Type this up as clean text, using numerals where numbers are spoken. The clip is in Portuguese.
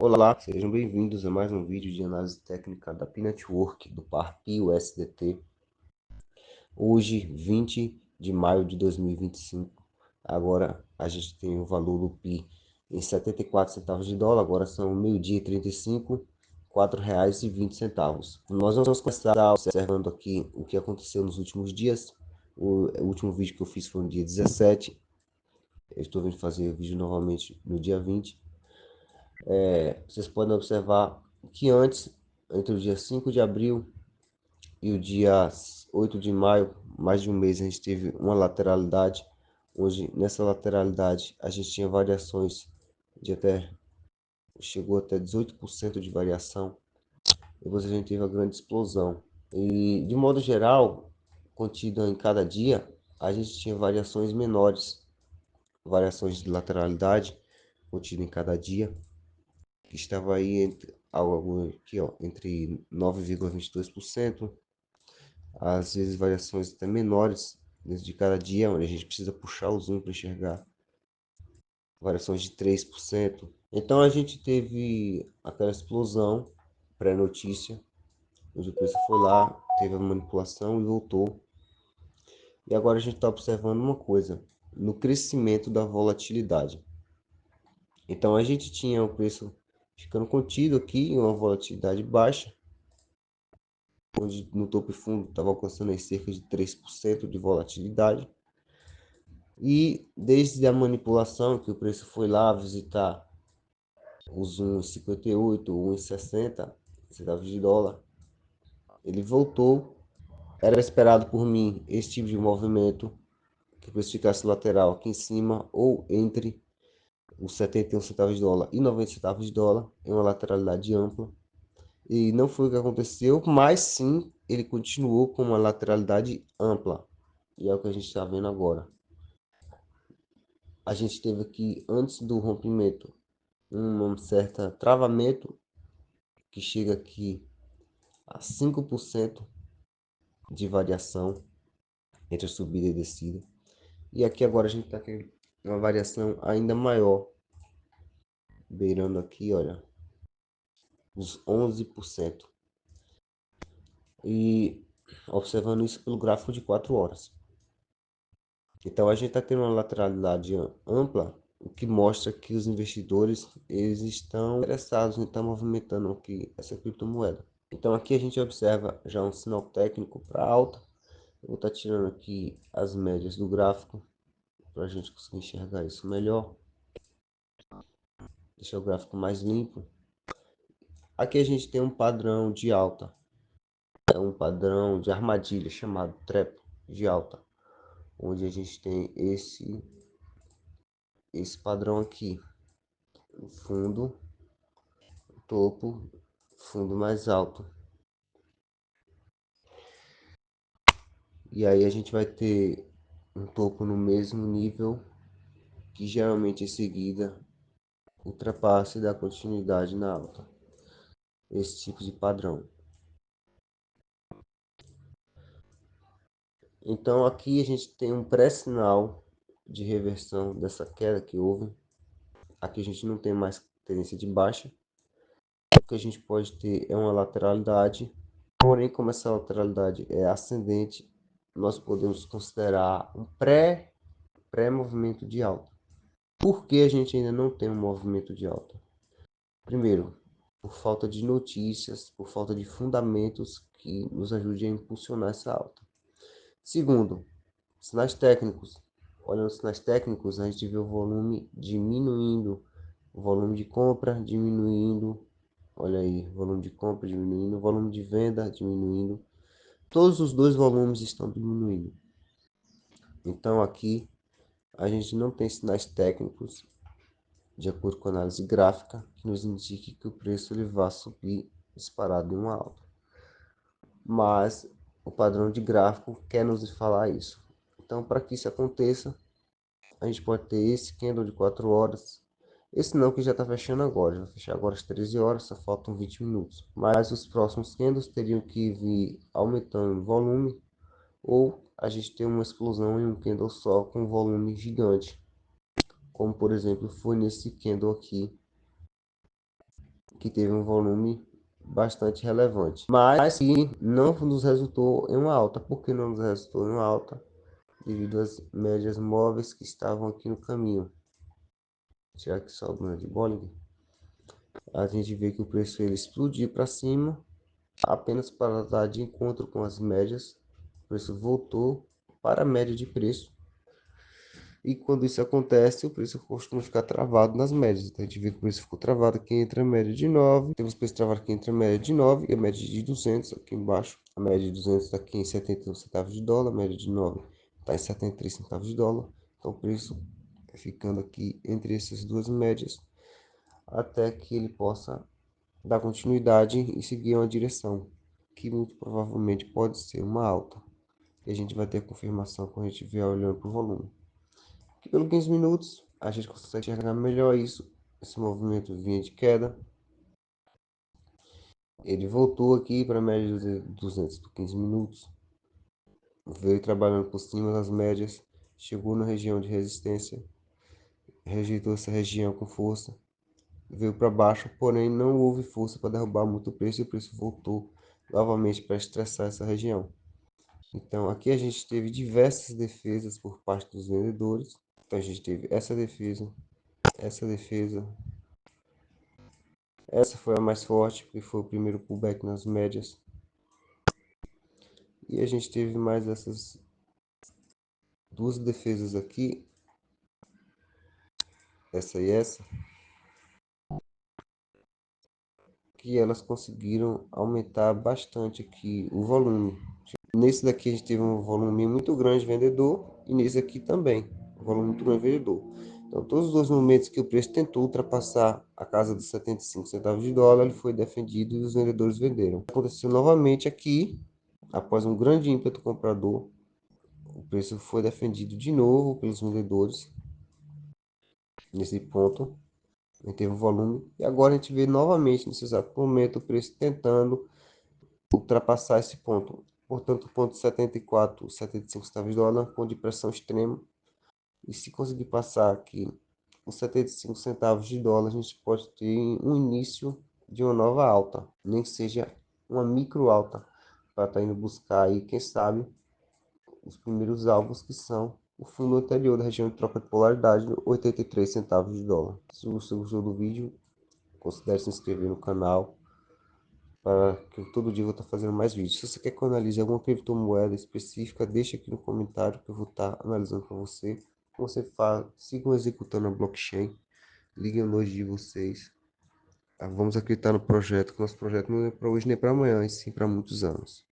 Olá, sejam bem-vindos a mais um vídeo de análise técnica da Pi Network do par PI-USDT. Hoje, 20 de maio de 2025. Agora a gente tem o valor do Pi em 74 centavos de dólar. Agora são meio-dia e 35, R$ 4,20. Nós vamos começar observando aqui o que aconteceu nos últimos dias. O último vídeo que eu fiz foi no dia 17. Eu estou vindo fazer o vídeo novamente no dia 20. Vocês podem observar que antes, entre o dia 5 de abril e o dia 8 de maio, mais de um mês, a gente teve uma lateralidade. Hoje, nessa lateralidade, a gente tinha variações de chegou até 18% de variação. Depois a gente teve a grande explosão. E, de modo geral, contida em cada dia, a gente tinha variações menores, variações de lateralidade contida em cada dia, que estava aí entre algo aqui, ó, entre 9,22%, às vezes variações até menores dentro de cada dia, onde a gente precisa puxar o zoom para enxergar variações de 3%. Então a gente teve aquela explosão pré-notícia, onde o preço foi lá, teve a manipulação e voltou. E agora a gente está observando uma coisa, no crescimento da volatilidade. Então a gente tinha o preço ficando contido aqui em uma volatilidade baixa, onde no topo e fundo estava alcançando aí cerca de 3% de volatilidade. E desde a manipulação, que o preço foi lá visitar os 1,58, 1,60 centavos de dólar, ele voltou. Era esperado por mim esse tipo de movimento, que o preço ficasse lateral aqui em cima ou entre os 71 centavos de dólar e 90 centavos de dólar, em uma lateralidade ampla. E não foi o que aconteceu, mas sim ele continuou com uma lateralidade ampla. E é o que a gente está vendo agora. A gente teve aqui, antes do rompimento, um certo travamento, que chega aqui a 5% de variação entre a subida e a descida. E aqui agora a gente está com uma variação ainda maior, beirando aqui, olha, os 11%. E observando isso pelo gráfico de 4 horas. Então a gente está tendo uma lateralidade ampla, o que mostra que os investidores eles estão interessados em estar movimentando aqui essa criptomoeda. Então aqui a gente observa já um sinal técnico para alta. Eu vou estar tirando aqui as médias do gráfico para a gente conseguir enxergar isso melhor. Deixar o gráfico mais limpo. Aqui a gente tem um padrão de alta. É um padrão de armadilha chamado trap de alta, onde a gente tem esse padrão aqui, o fundo, topo, fundo mais alto. E aí a gente vai ter um topo no mesmo nível, que geralmente em seguida ultrapassa e dá continuidade na alta. Esse tipo de padrão. Então aqui a gente tem um pré-sinal de reversão dessa queda que houve. Aqui a gente não tem mais tendência de baixa. O que a gente pode ter é uma lateralidade. Porém, como essa lateralidade é ascendente, nós podemos considerar um pré-movimento de alta. Por que a gente ainda não tem um movimento de alta? Primeiro, por falta de notícias, por falta de fundamentos que nos ajudem a impulsionar essa alta. Segundo, sinais técnicos. Olhando os sinais técnicos, a gente vê o volume diminuindo, o volume de compra diminuindo. Olha aí, volume de compra diminuindo, volume de venda diminuindo. Todos os dois volumes estão diminuindo. Então aqui a gente não tem sinais técnicos, de acordo com a análise gráfica, que nos indique que o preço ele vai subir disparado em uma alta. Mas o padrão de gráfico quer nos falar isso. Então, para que isso aconteça, a gente pode ter esse candle de 4 horas. Esse não, que já está fechando agora. Vai fechar agora às 13 horas, só faltam 20 minutos. Mas os próximos candles teriam que vir aumentando o volume, ou a gente tem uma explosão em um candle só com volume gigante. Como por exemplo foi nesse candle aqui, que teve um volume bastante relevante, mas que não nos resultou em uma alta. Por que não nos resultou em uma alta? Devido às médias móveis que estavam aqui no caminho. Vou tirar aqui só o número de Bollinger. A gente vê que o preço ele explodiu para cima, apenas para dar de encontro com as médias. O preço voltou para a média de preço. E quando isso acontece, o preço costuma ficar travado nas médias. Então a gente vê que o preço ficou travado aqui entre a média de 9. Temos o preço travado aqui entre a média de 9 e a média de 200 aqui embaixo. A média de 200 está aqui em 71 centavos de dólar, a média de 9 está em 73 centavos de dólar. Então o preço é ficando aqui entre essas duas médias até que ele possa dar continuidade e seguir uma direção, que muito provavelmente pode ser uma alta. E a gente vai ter confirmação quando a gente vier olhando para o volume. Aqui pelo 15 minutos, a gente consegue enxergar melhor isso. Esse movimento vinha de queda. Ele voltou aqui para a média de 200 por 15 minutos. Veio trabalhando por cima das médias. Chegou na região de resistência. Rejeitou essa região com força. Veio para baixo, porém não houve força para derrubar muito o preço. E o preço voltou novamente para estressar essa região. Então aqui a gente teve diversas defesas por parte dos vendedores. Então a gente teve essa defesa, essa defesa. Essa foi a mais forte, porque foi o primeiro pullback nas médias. E a gente teve mais essas duas defesas aqui, essa e essa, que elas conseguiram aumentar bastante aqui o volume. Nesse daqui a gente teve um volume muito grande vendedor e nesse aqui também, um volume muito grande vendedor. Então, todos os dois momentos que o preço tentou ultrapassar a casa dos 75 centavos de dólar, ele foi defendido e os vendedores venderam. Aconteceu novamente aqui, após um grande ímpeto comprador, o preço foi defendido de novo pelos vendedores nesse ponto. A gente teve um volume e agora a gente vê novamente nesse exato momento o preço tentando ultrapassar esse ponto. Portanto, o ponto 74, 75 centavos de dólar, ponto de pressão extrema. E se conseguir passar aqui os 75 centavos de dólar, a gente pode ter um início de uma nova alta, nem que seja uma micro alta, para estar indo buscar aí, quem sabe, os primeiros alvos que são o fundo anterior da região de troca de polaridade, 83 centavos de dólar. Se você gostou do vídeo, considere se inscrever no canal, para que todo dia eu vou estar fazendo mais vídeos. Se você quer que eu analise alguma criptomoeda específica, deixa aqui no comentário que eu vou estar analisando para você. Como você faz, sigam executando a blockchain, liguem o node de vocês. Vamos acreditar no projeto, que nosso projeto não é para hoje nem para amanhã, e sim para muitos anos.